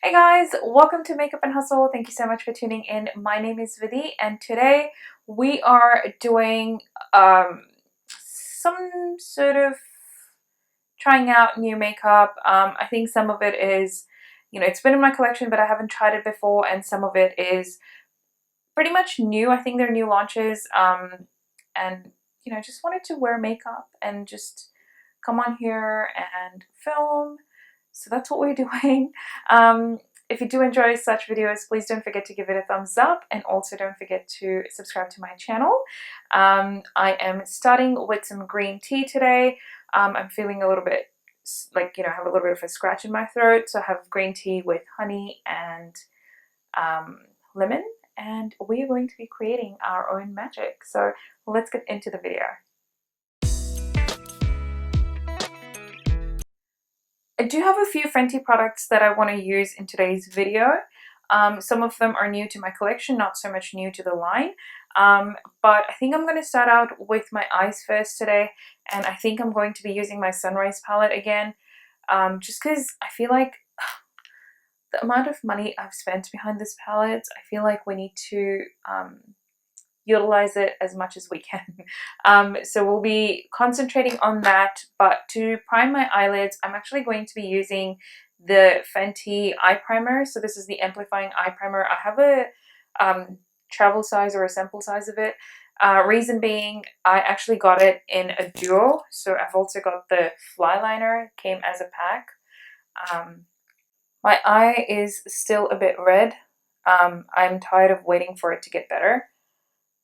Hey guys, welcome to Makeup and Hustle. Thank you so much for tuning in. My name is Vidhi and today we are doing some sort of trying out new makeup. I think some of it is, it's been in my collection but I haven't tried it before, and some of it is pretty much new. I think they're new launches, and just wanted to wear makeup and just come on here and film. So that's what we're doing. If you do enjoy such videos, please don't forget to give it a thumbs up, and also don't forget to subscribe to my channel. I am starting with some green tea today. I'm feeling a little bit like, have a little bit of a scratch in my throat, so I have green tea with honey and lemon, and we are going to be creating our own magic. So let's get into the video. I do have a few Fenty products that I want to use in today's video. Some of them are new to my collection, not so much new to the line. But I think I'm going to start out with my eyes first today. And I think I'm going to be using my Sunrise palette again. Just because I feel like the amount of money I've spent behind this palette, I feel like we need to utilize it as much as we can. So we'll be concentrating on that. But to prime my eyelids, I'm actually going to be using the Fenty eye primer. So this is the Amplifying Eye Primer. I have a travel size or a sample size of it. Reason being, I actually got it in a duo. So I've also got the fly liner, came as a pack. My eye is still a bit red. I'm tired of waiting for it to get better.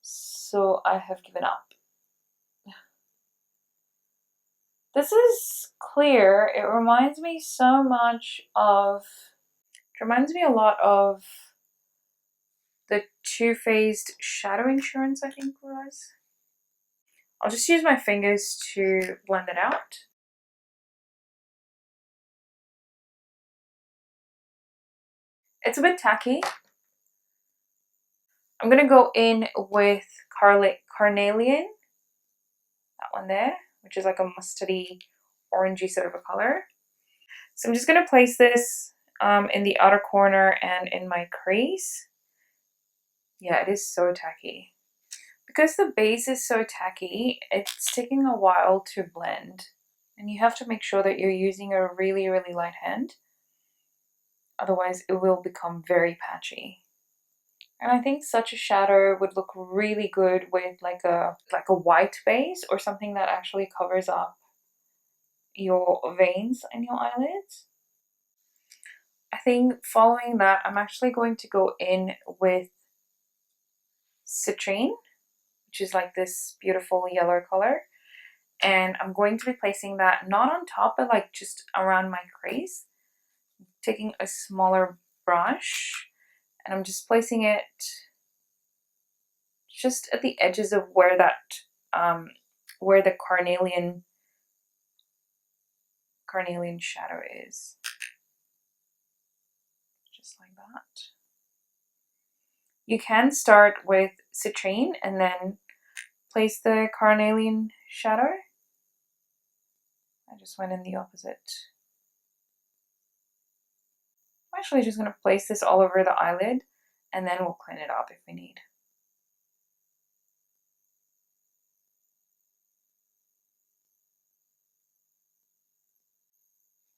So I have given up. This is clear. It reminds me so much of, it reminds me a lot of the Too Faced Shadow Insurance, I think it was. I'll just use my fingers to blend it out. It's a bit tacky. I'm gonna go in with Carnelian, that one there, which is like a mustardy, orangey sort of a color. So I'm just going to place this in the outer corner and in my crease. Yeah, it is so tacky. Because the base is so tacky, it's taking a while to blend. And you have to make sure that you're using a really, really light hand. Otherwise, it will become very patchy. And I think such a shadow would look really good with like a white base, or something that actually covers up your veins in your eyelids. I think following that, I'm actually going to go in with Citrine, which is like this beautiful yellow color. And I'm going to be placing that not on top, but like just around my crease. Taking a smaller brush, and I'm just placing it just at the edges of where that, where the carnelian shadow is. Just like that. You can start with Citrine and then place the carnelian shadow. I just went in the opposite. I'm actually just going to place this all over the eyelid, and then we'll clean it up if we need.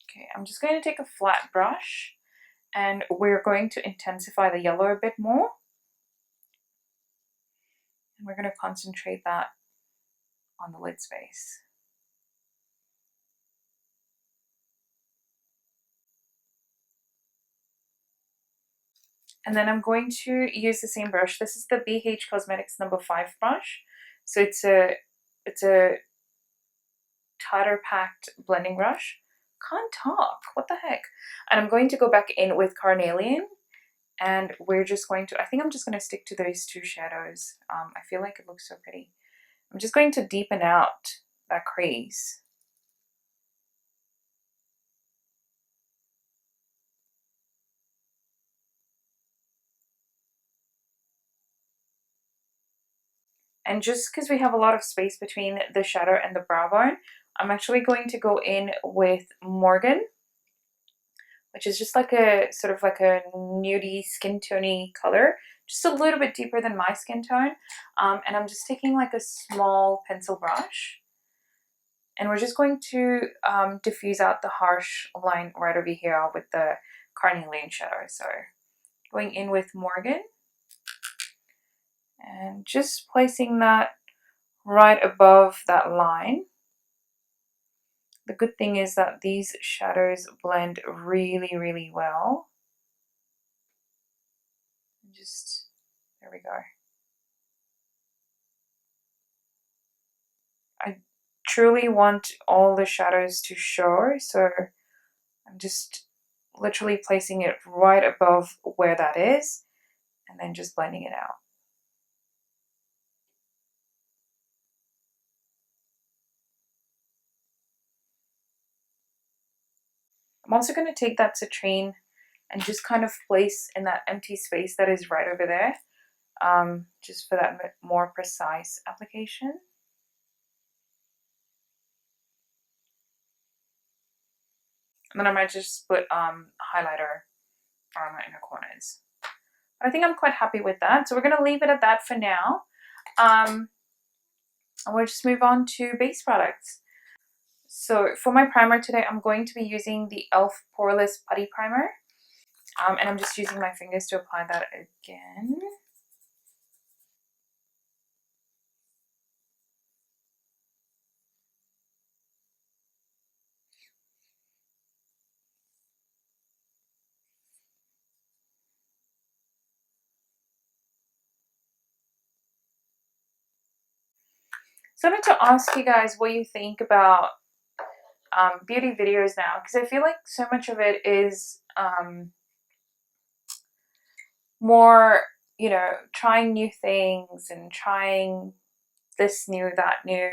Okay, I'm just going to take a flat brush, and we're going to intensify the yellow a bit more. And we're going to concentrate that on the lid space. And then I'm going to use the same brush. This is the BH Cosmetics number 5 brush. So it's a tighter packed blending brush. Can't talk, what the heck. And I'm going to go back in with Carnelian, and we're just going to, I think I'm just going to stick to those two shadows. I feel like it looks so pretty. I'm just going to deepen out that crease. And just because we have a lot of space between the shadow and the brow bone, I'm actually going to go in with Morgan, which is just like a sort of like a nudie skin tony color, just a little bit deeper than my skin tone. And I'm just taking like a small pencil brush, and we're just going to diffuse out the harsh line right over here with the carnelian shadow. So going in with Morgan and just placing that right above that line. The good thing is that these shadows blend really, really well. Just, there we go. I truly want all the shadows to show, so I'm just literally placing it right above where that is and then just blending it out. I'm also going to take that citrine and just kind of place in that empty space that is right over there, just for that more precise application. And then I might just put highlighter around my inner corners. But I think I'm quite happy with that. So we're going to leave it at that for now. And we'll just move on to base products. So for my primer today, I'm going to be using the e.l.f. Poreless Putty Primer. And I'm just using my fingers to apply that again. So I wanted to ask you guys what you think about beauty videos now, because I feel like so much of it is more, you know, trying new things and trying this new, that new.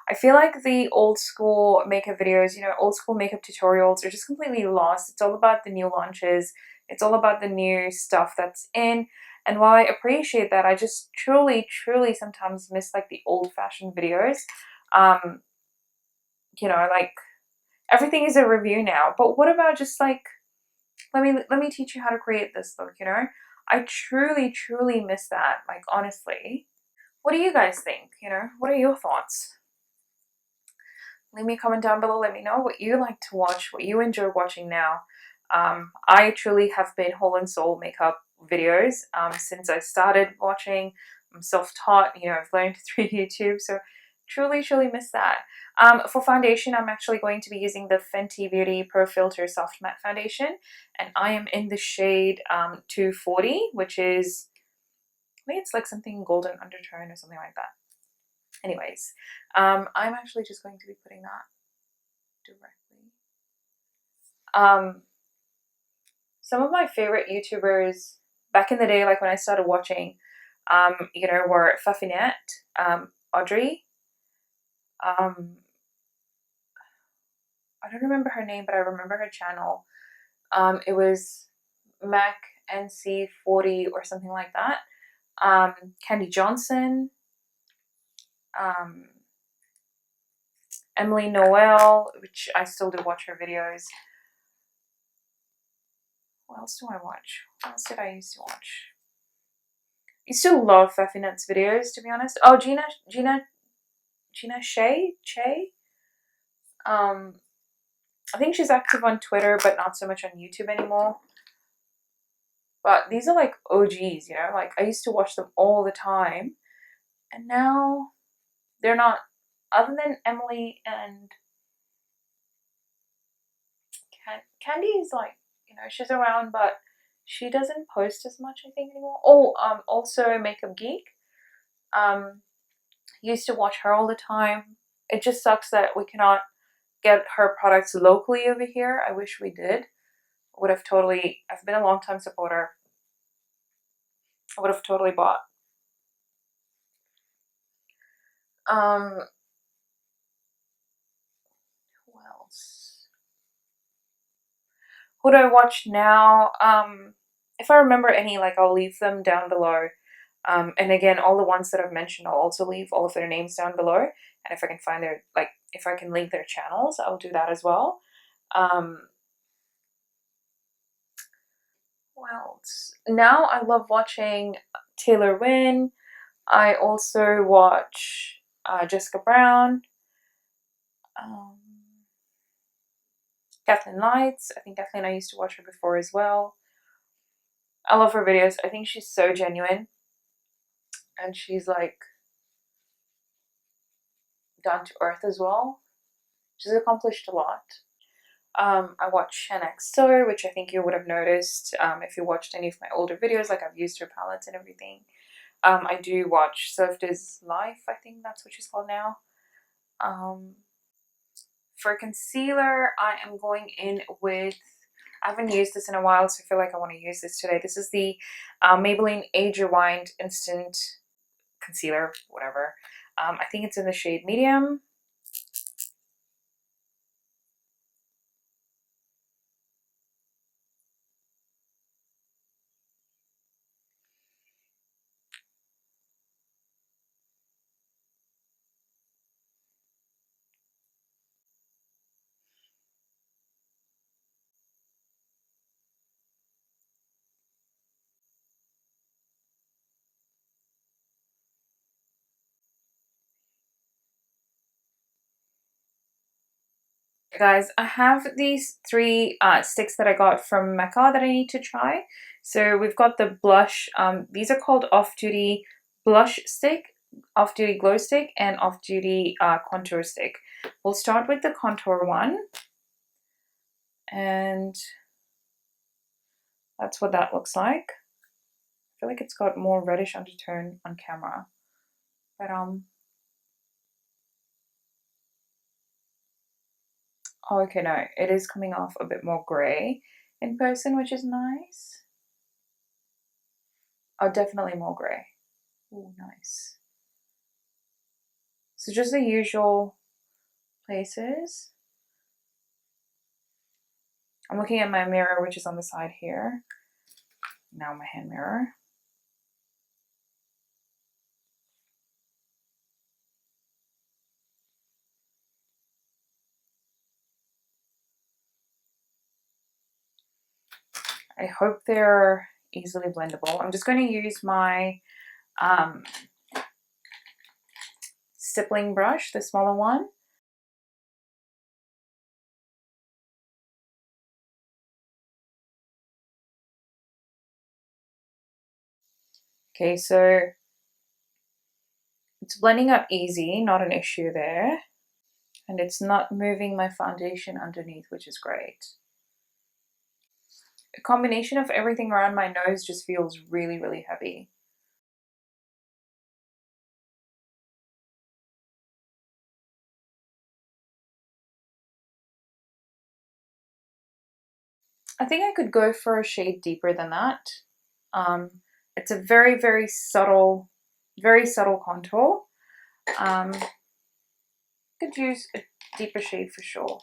I feel like the old school makeup videos, you know, old school makeup tutorials are just completely lost. It's all about the new launches. It's all about the new stuff that's in. And while I appreciate that, I just truly, truly sometimes miss like the old fashioned videos. You know, like everything is a review now, but what about just like, let me teach you how to create this look, you know? I truly, truly miss that, like honestly. What do you guys think? You know, what are your thoughts? Leave me a comment down below. Let me know what you like to watch, what you enjoy watching now. I truly have been whole and soul makeup videos since I started watching. I'm self-taught, you know, I've learned through YouTube, so truly, truly miss that. For foundation, I'm actually going to be using the Fenty Beauty Pro Filt'r Soft Matte Foundation, and I am in the shade 240, which is, I think it's like something golden undertone or something like that. Anyways, I'm actually just going to be putting that directly. Some of my favorite YouTubers back in the day, like when I started watching, you know, were Fuffinette, Audrey. I don't remember her name, but I remember her channel. It was MacNC40 or something like that. Candy Johnson. Emily Noel, which I still do watch her videos. What else do I watch? What else did I used to watch? I still love Fuffinette's videos, to be honest. Oh, Gina Che? I think she's active on Twitter, but not so much on YouTube anymore. But these are like OGs, you know? Like, I used to watch them all the time. And now they're not, other than Emily and Candy is like, you know, she's around, but she doesn't post as much, I think, anymore. Oh, also Makeup Geek. Used to watch her all the time. It just sucks that we cannot get her products locally over here. I wish we did. I would have totally, I've been a long time supporter. I would have totally bought. Who else? Who do I watch now? If I remember any, like, I'll leave them down below. And again, all the ones that I've mentioned, I'll also leave all of their names down below. And if I can find their, like, if I can link their channels, I'll do that as well. else? Now I love watching Taylor Wynn. I also watch Jessica Brown, Kathleen Lights. I think Kathleen, I used to watch her before as well. I love her videos. I think she's so genuine, and she's like down to earth as well. She's accomplished a lot. I watch NXO, which I think you would have noticed if you watched any of my older videos, like I've used her palettes and everything. I do watch Surfda's Life, I think that's what she's called now. For concealer, I am going in with, I haven't used this in a while, so I feel like I want to use this today. This is the Maybelline Age Rewind Instant Concealer, whatever. I think it's in the shade Medium. Guys, I have these three sticks that I got from MECCA that I need to try. So we've got the blush. These are called Off-Duty Blush Stick, Off-Duty Glow Stick, and Off-Duty Contour Stick. We'll start with the contour one. And that's what that looks like. I feel like it's got more reddish undertone on camera. But oh, okay, no, it is coming off a bit more grey in person, which is nice. Oh, definitely more grey. Oh, nice. So just the usual places. I'm looking at my mirror, which is on the side here. Now my hand mirror. I hope they're easily blendable. I'm just going to use my stippling brush, the smaller one. Okay, so it's blending up easy, not an issue there. And it's not moving my foundation underneath, which is great. A combination of everything around my nose just feels really, really heavy. I think I could go for a shade deeper than that. It's a very, very subtle contour. Could use a deeper shade for sure.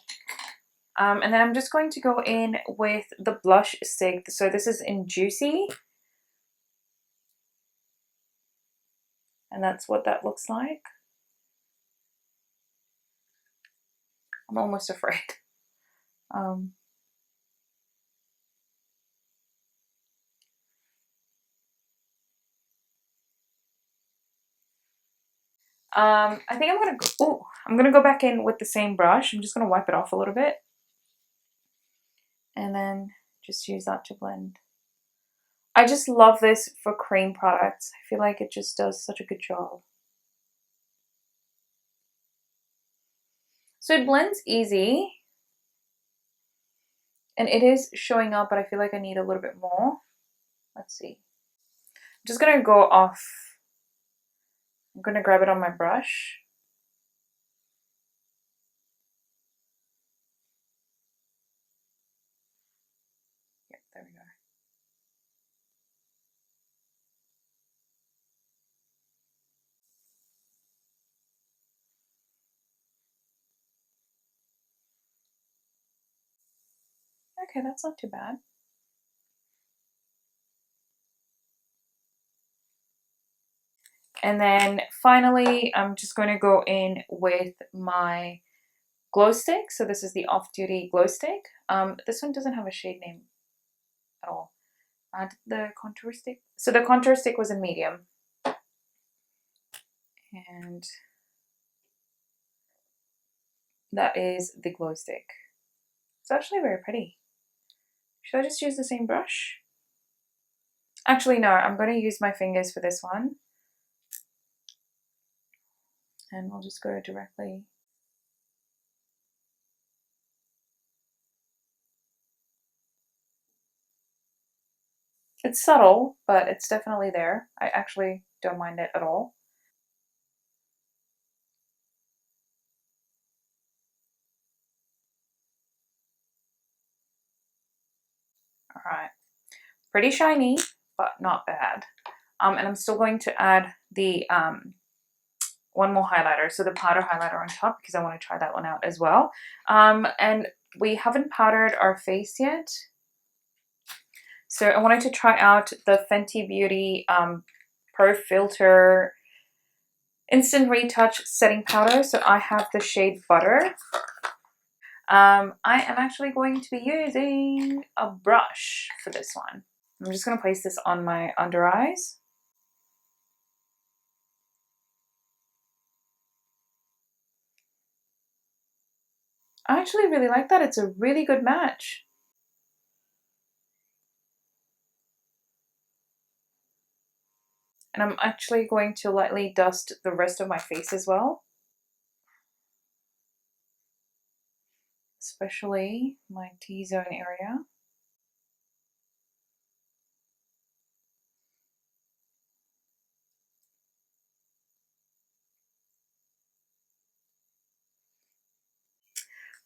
And then I'm just going to go in with the blush stick. So this is in Juicy. And that's what that looks like. I'm almost afraid. I think I'm gonna go back in with the same brush. I'm just gonna wipe it off a little bit. And then just use that to blend. I just love this for cream products. I feel like it just does such a good job. So it blends easy. And it is showing up, but I feel like I need a little bit more. Let's see. I'm just gonna go off. I'm gonna grab it on my brush. Yep, there we go. Okay, that's not too bad. And then finally, I'm just going to go in with my glow stick. So this is the Off-Duty Glow Stick. This one doesn't have a shade name at all. add the contour stick. So the contour stick was in medium. And that is the glow stick. It's actually very pretty. Should I just use the same brush? Actually, no, I'm going to use my fingers for this one. And we'll just go directly. It's subtle, but it's definitely there. I actually don't mind it at all. Alright. Pretty shiny, but not bad. And I'm still going to add the one more highlighter, so the powder highlighter on top, because I want to try that one out as well. And we haven't powdered our face yet, so I wanted to try out the Fenty Beauty Pro Filt'r Instant Retouch Setting Powder. So I have the shade Butter. I am actually going to be using a brush for this one. I'm just going to place this on my under eyes. I actually really like that. It's a really good match. And I'm actually going to lightly dust the rest of my face as well. Especially my T-zone area.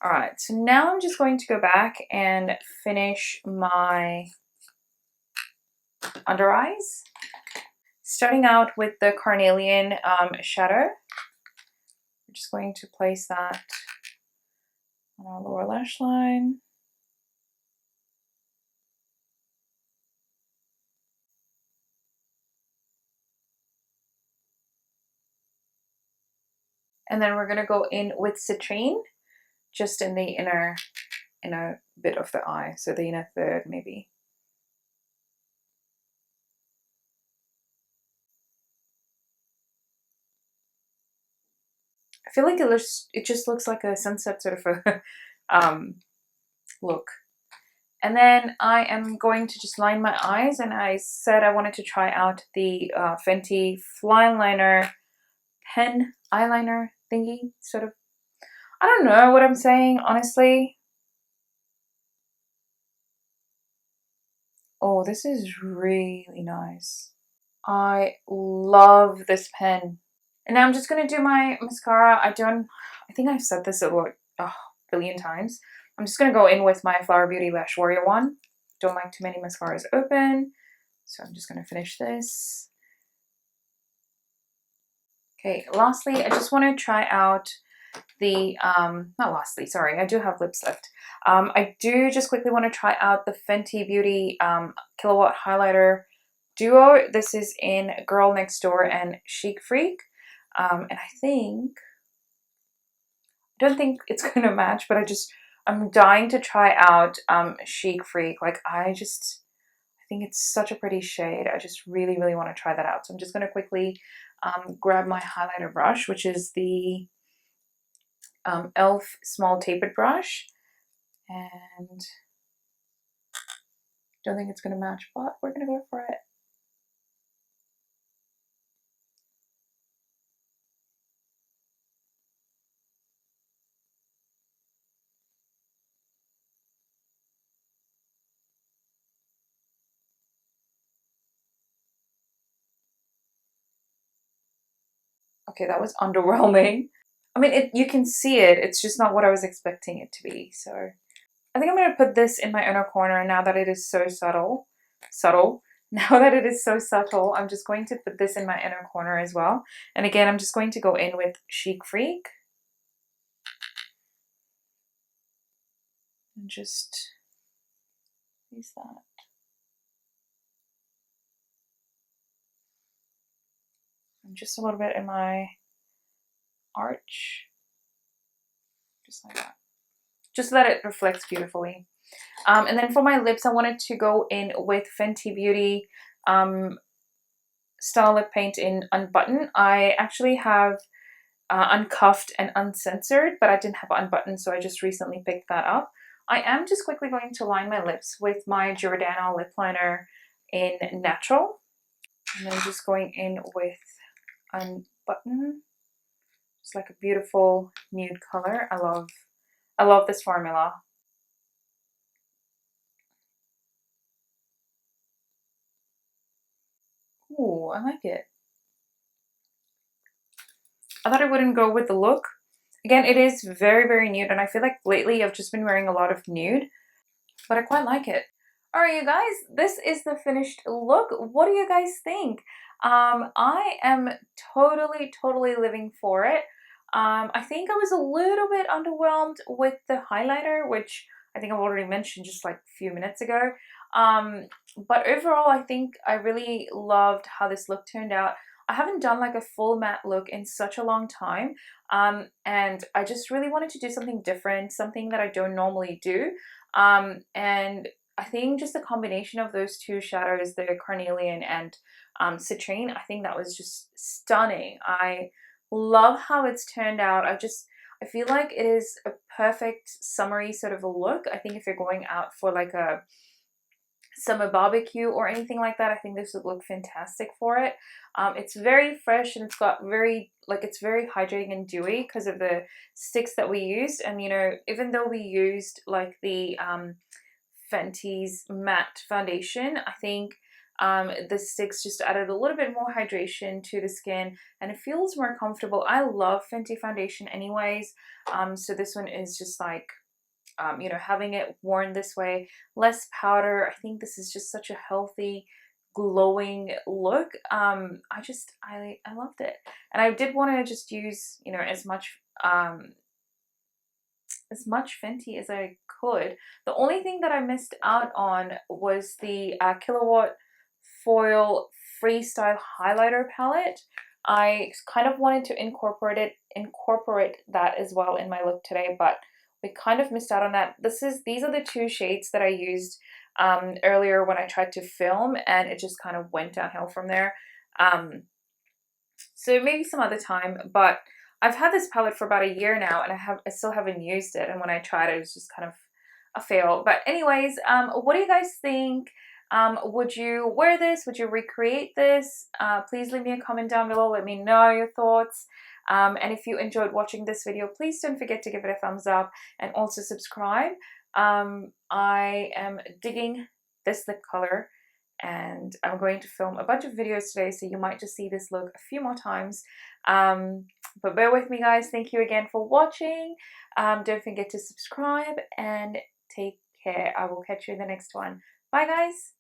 Alright, so now I'm just going to go back and finish my under eyes. Starting out with the Carnelian shadow. I'm just going to place that on our lower lash line. And then we're going to go in with citrine, just in the inner bit of the eye, so the inner third maybe. I feel like it just looks like a sunset sort of a look. And then I am going to just line my eyes, and I said I wanted to try out the Fenty Flyliner pen eyeliner thingy, sort of. I don't know what I'm saying, honestly. Oh, this is really nice. I love this pen. And now I'm just going to do my mascara. I think I've said this a billion times. I'm just going to go in with my Flower Beauty Lash Warrior one. Don't like too many mascaras open. So I'm just going to finish this. Okay, lastly, I just want to try out the, not lastly, sorry, I do have lips left. I do just quickly want to try out the Fenty Beauty Killawatt Highlighter Duo. This is in Girl Next Door and Chic Freak. And I don't think it's going to match, but I'm dying to try out Chic Freak. Like, I think it's such a pretty shade. I just really want to try that out. So I'm just going to quickly grab my highlighter brush, which is the e.l.f. small tapered brush. And don't think it's going to match, but we're going to go for it. Okay, that was underwhelming. I mean, you can see it. It's just not what I was expecting it to be. So I think I'm going to put this in my inner corner now that it is so subtle. Now that it is so subtle, I'm just going to put this in my inner corner as well. And again, I'm just going to go in with Chic Freak. And just use that. And just a little bit in my arch. Just like that. Just so that it reflects beautifully. And then for my lips, I wanted to go in with Fenty Beauty Style Lip Paint in Unbutton. I actually have Uncuffed and Uncensored, but I didn't have Unbuttoned, so I just recently picked that up. I am just quickly going to line my lips with my Giordano lip liner in Natural. And then just going in with Unbutton. It's like a beautiful nude color. I love this formula. Ooh, I like it. I thought I wouldn't go with the look. Again, it is very, very nude, and I feel like lately I've just been wearing a lot of nude, but I quite like it. All right, you guys, this is the finished look. What do you guys think? I am totally living for it. I think I was a little bit underwhelmed with the highlighter, which I think I've already mentioned just like a few minutes ago. But overall, I think I really loved how this look turned out. I haven't done like a full matte look in such a long time, and I just really wanted to do something different, something that I don't normally do. And I think just the combination of those two shadows, the Carnelian and Citrine, I think that was just stunning. I love how it's turned out. I feel like it is a perfect summery sort of a look. I think if you're going out for like a summer barbecue or anything like that, I think this would look fantastic for it. It's very fresh, and it's got it's very hydrating and dewy because of the sticks that we used. And you know, even though we used like the Fenty's matte foundation, I think the sticks just added a little bit more hydration to the skin, and it feels more comfortable. I love Fenty foundation anyways, so this one is just like, you know, having it worn this way, less powder. I think this is just such a healthy, glowing look. I loved it, and I did want to just use, you know, as much Fenty as I could. The only thing that I missed out on was the Killawatt Foil Freestyle Highlighter Palette. I kind of wanted to incorporate that as well in my look today, but we kind of missed out on that. These are the two shades that I used earlier when I tried to film, and it just kind of went downhill from there. So maybe some other time, but I've had this palette for about a year now, and I still haven't used it, and when I tried it, it was just kind of a fail. But anyways, what do you guys think? Would you wear this? Would you recreate this? Please leave me a comment down below. Let me know your thoughts. And if you enjoyed watching this video, please don't forget to give it a thumbs up and also subscribe. I am digging this lip color, and I'm going to film a bunch of videos today, so you might just see this look a few more times. But bear with me, guys. Thank you again for watching. Don't forget to subscribe and take care. I will catch you in the next one. Bye, guys.